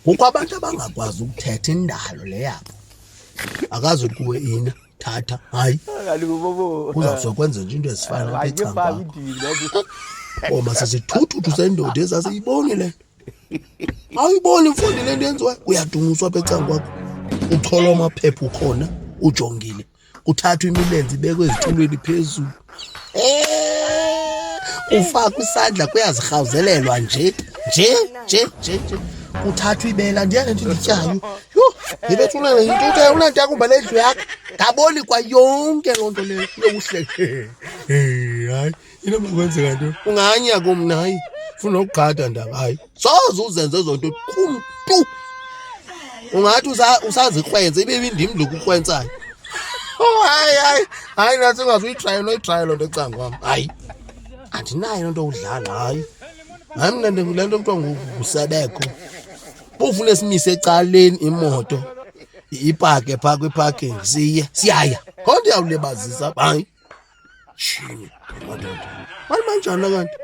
Kukho abantu abangakwazi ukuthetha indalo le yabo. Akazi kuwe ina thatha hayi. Kaloku bobo. Kuzawuzokwenza nje into ezifana lapha Wayefaka ecangwa. indini. Oma sisithuthu sendoda ezasiyiboni le. Awuyiboni mfundi le nto yenziwayo. Uyadunyuswa apha ecangwa kwakho. Ucholwa amaphepha ukhona ujongile. Uthathwa imilenze ibekwe ezitulweni phezulu. Ufaka isandla kuyazirhawuzelelwa nje. Uthathwa ibela ndiya nto ndityayo. Yho, ngibethuna yinto unantaka umba lendlu yakho. Ngaboni kwa yonke loo nto leyo yokuhle. Hayi, into makwenzeka nto. Unganya kumna hayi. Ufuna ukugada ndaba hayi. Soze uzenze zonto kumntu. Ungathi usazikrwenze ibe indimi lokukrwensayo. Hayi nathi ungazuyitraya noyitraya loo nto ecanga kwam. Hayi. Andinayo loo nto udlala hayi. Hayi mna le nto kuthiwa ngusebeko. Ufune simise ecaleni imoto. Ipake phaa kwiparking siyaya. Kodwa uyawulibazisa hayi. Shini madoda. Manje kanti